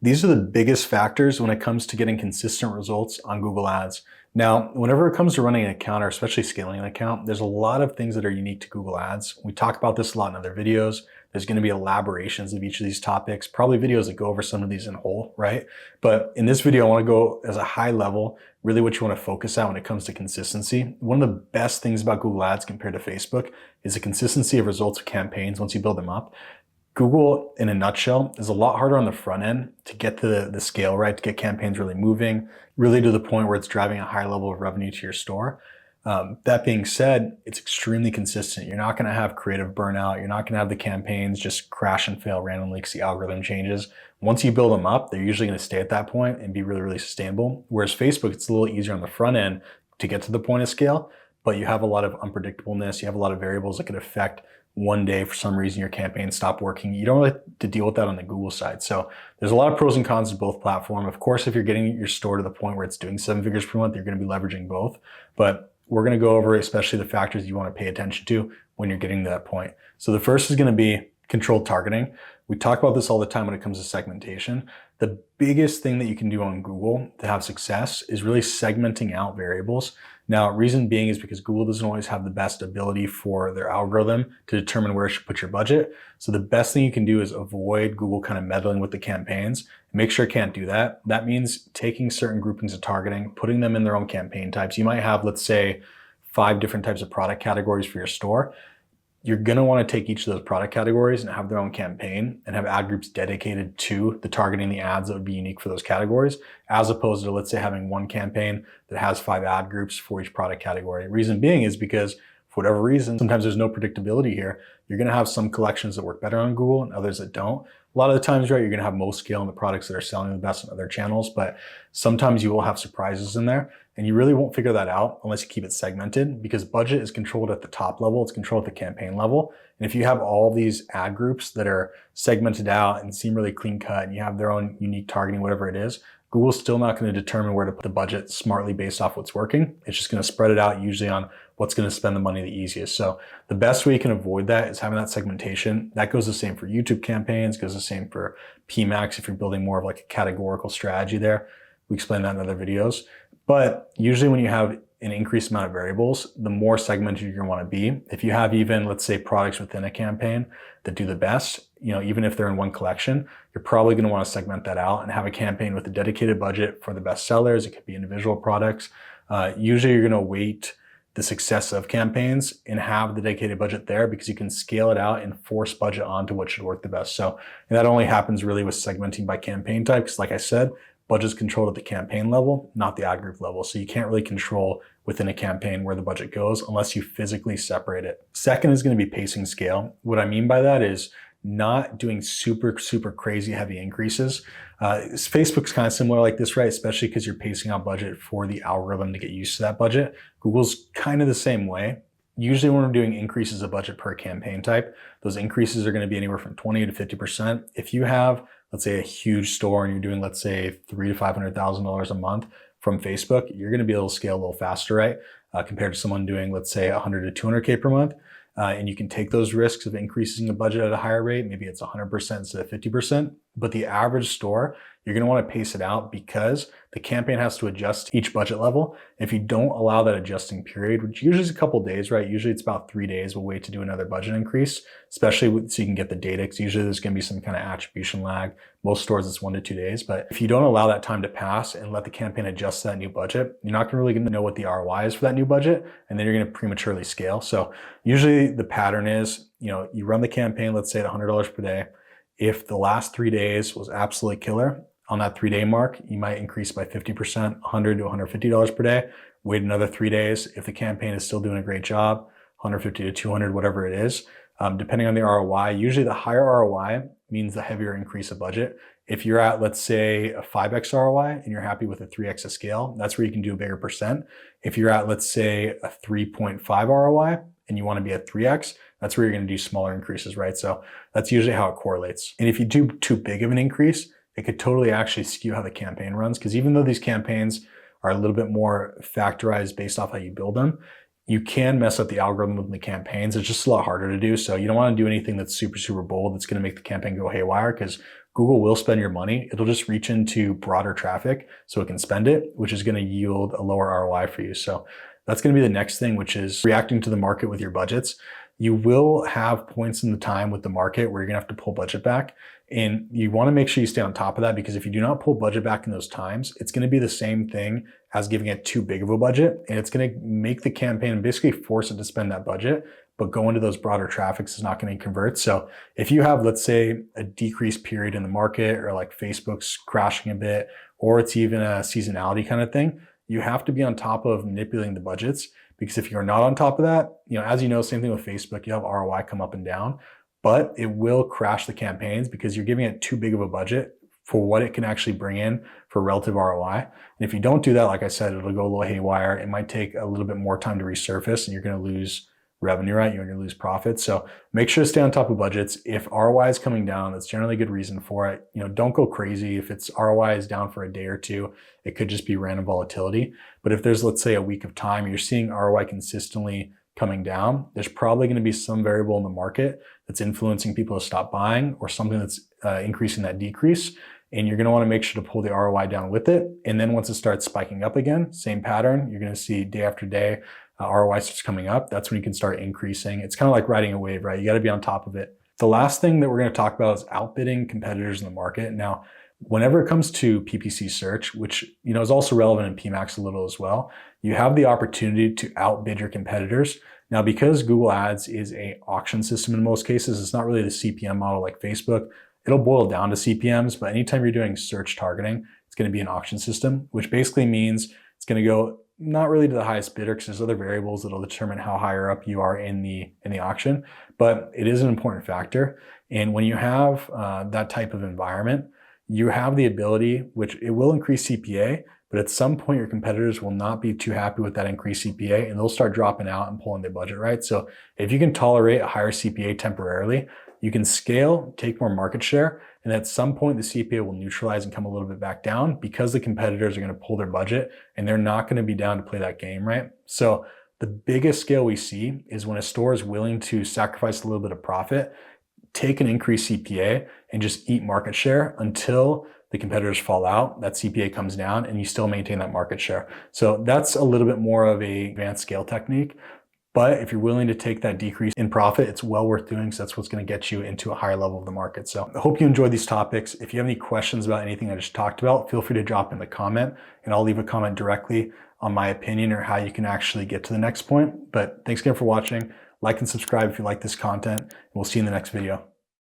These are the biggest factors when it comes to getting consistent results on Google Ads. Now, whenever it comes to running an account, or especially scaling an account, there's a lot of things that are unique to Google Ads. We talk about this a lot in other videos. There's going to be elaborations of each of these topics, probably videos that go over some of these in whole, right? But in this video, I want to go as a high level, really what you want to focus on when it comes to consistency. One of the best things about Google Ads compared to Facebook is the consistency of results of campaigns once you build them up. Google, in a nutshell, is a lot harder on the front end to get the scale right, to get campaigns really moving, really to the point where it's driving a high level of revenue to your store. That being said, it's extremely consistent. You're not going to have creative burnout. You're not going to have the campaigns just crash and fail randomly because the algorithm changes. Once you build them up, they're usually going to stay at that point and be really, really sustainable. Whereas Facebook, it's a little easier on the front end to get to the point of scale, but you have a lot of unpredictableness. You have a lot of variables that could affect one day for some reason your campaign stopped working. You don't really have to deal with that on the Google side. So there's a lot of pros and cons to both platforms. Of course, if you're getting your store to the point where it's doing 7 figures per month, you're going to be leveraging both. But we're going to go over especially the factors you want to pay attention to when you're getting to that point. So the first is going to be controlled targeting. We talk about this all the time when it comes to segmentation. The biggest thing that you can do on Google to have success is really segmenting out variables. Now, reason being is because Google doesn't always have the best ability for their algorithm to determine where it should put your budget. So the best thing you can do is avoid Google kind of meddling with the campaigns. Make sure it can't do that. That means taking certain groupings of targeting, putting them in their own campaign types. You might have, let's say, 5 different types of product categories for your store. You're going to want to take each of those product categories and have their own campaign and have ad groups dedicated to the targeting the ads that would be unique for those categories, as opposed to, let's say, having one campaign that has 5 ad groups for each product category. Reason being is because for whatever reason, sometimes there's no predictability here. You're going to have some collections that work better on Google and others that don't. A lot of the times, right, you're going to have most scale in the products that are selling the best on other channels, but sometimes you will have surprises in there. And you really won't figure that out unless you keep it segmented, because budget is controlled at the top level. It's controlled at the campaign level. And if you have all these ad groups that are segmented out and seem really clean cut and you have their own unique targeting, whatever it is, Google's still not going to determine where to put the budget smartly based off what's working. It's just going to spread it out usually on what's going to spend the money the easiest. So the best way you can avoid that is having that segmentation. That goes the same for YouTube campaigns, goes the same for PMAX if you're building more of like a categorical strategy there. We explain that in other videos. But usually when you have an increased amount of variables, the more segmented you're going to want to be. If you have even, let's say, products within a campaign that do the best, even if they're in one collection, you're probably going to want to segment that out and have a campaign with a dedicated budget for the best sellers. It could be individual products. Usually you're going to weight the success of campaigns and have the dedicated budget there because you can scale it out and force budget onto what should work the best. So and that only happens really with segmenting by campaign type, because like I said, budget's controlled at the campaign level, not the ad group level. So you can't really control within a campaign where the budget goes unless you physically separate it. Second is going to be pacing scale. What I mean by that is not doing super crazy heavy increases. Facebook's kind of similar like this, right? Especially because you're pacing out budget for the algorithm to get used to that budget. Google's kind of the same way. Usually when we're doing increases of budget per campaign type, those increases are going to be anywhere from 20 to 50%. If you have, let's say, a huge store and you're doing, let's say, $300,000 to $500,000 a month from Facebook, you're going to be able to scale a little faster, right? Compared to someone doing, let's say, 100 to 200K per month. And you can take those risks of increasing the budget at a higher rate. Maybe it's 100% instead of 50%. But the average store, you're going to want to pace it out because the campaign has to adjust each budget level. If you don't allow that adjusting period, which usually is a couple of days, right? Usually it's about 3 days. We'll wait to do another budget increase, especially so you can get the data, because usually there's going to be some kind of attribution lag. Most stores it's 1 to 2 days. But if you don't allow that time to pass and let the campaign adjust to that new budget, you're not really going to know what the ROI is for that new budget, and then you're going to prematurely scale. So usually the pattern is, you run the campaign, let's say at $100 per day. If the last 3 days was absolutely killer, on that 3-day mark, you might increase by 50%, $100 to $150 per day. Wait another 3 days. If the campaign is still doing a great job, 150 to 200, whatever it is, depending on the ROI. Usually the higher ROI means the heavier increase of budget. If you're at, let's say, a 5x ROI and you're happy with a 3x of scale, that's where you can do a bigger percent. If you're at, let's say, a 3.5 ROI and you want to be at 3x, that's where you're going to do smaller increases, right? So that's usually how it correlates. And if you do too big of an increase, it could totally actually skew how the campaign runs, because even though these campaigns are a little bit more factorized based off how you build them, you can mess up the algorithm of the campaigns. It's just a lot harder to do. So you don't want to do anything that's super bold that's going to make the campaign go haywire, because Google will spend your money. It'll just reach into broader traffic so it can spend it, which is going to yield a lower ROI for you. So that's going to be the next thing, which is reacting to the market with your budgets. You will have points in the time with the market where you're going to have to pull budget back. And you want to make sure you stay on top of that, because if you do not pull budget back in those times, it's going to be the same thing as giving it too big of a budget. And it's going to make the campaign and basically force it to spend that budget, but go into those broader traffics is not going to convert. So if you have, let's say, a decreased period in the market, or like Facebook's crashing a bit, or it's even a seasonality kind of thing, you have to be on top of manipulating the budgets. Because if you're not on top of that, as you know, same thing with Facebook, you have ROI come up and down, but it will crash the campaigns because you're giving it too big of a budget for what it can actually bring in for relative ROI. And if you don't do that, like I said, it'll go a little haywire. It might take a little bit more time to resurface, and you're going to lose revenue, right? You're going to lose profit. So make sure to stay on top of budgets. If ROI is coming down, that's generally a good reason for it. Don't go crazy. If it's ROI is down for a day or two, it could just be random volatility. But if there's, let's say, a week of time, you're seeing ROI consistently coming down, there's probably going to be some variable in the market that's influencing people to stop buying, or something that's increasing that decrease. And you're going to want to make sure to pull the ROI down with it. And then once it starts spiking up again, same pattern, you're going to see day after day, ROI starts coming up. That's when you can start increasing. It's kind of like riding a wave, right? You got to be on top of it. The last thing that we're going to talk about is outbidding competitors in the market. Now, whenever it comes to PPC search, which is also relevant in PMAX a little as well, you have the opportunity to outbid your competitors. Now, because Google Ads is an auction system in most cases, it's not really the CPM model like Facebook. It'll boil down to CPMs, but anytime you're doing search targeting, it's going to be an auction system, which basically means it's going to go not really to the highest bidder, because there's other variables that'll determine how higher up you are in the auction, but it is an important factor. And when you have that type of environment, you have the ability, which it will increase CPA, but at some point your competitors will not be too happy with that increased CPA, and they'll start dropping out and pulling their budget, right? So if you can tolerate a higher CPA temporarily, you can scale, take more market share, and at some point the CPA will neutralize and come a little bit back down, because the competitors are going to pull their budget and they're not going to be down to play that game, right? So the biggest scale we see is when a store is willing to sacrifice a little bit of profit, take an increased CPA, and just eat market share until the competitors fall out, that CPA comes down, and you still maintain that market share. So that's a little bit more of a advanced scale technique. But if you're willing to take that decrease in profit, it's well worth doing, because that's what's going to get you into a higher level of the market. So I hope you enjoyed these topics. If you have any questions about anything I just talked about, feel free to drop in the comment, and I'll leave a comment directly on my opinion or how you can actually get to the next point. But thanks again for watching. Like and subscribe if you like this content, and we'll see you in the next video.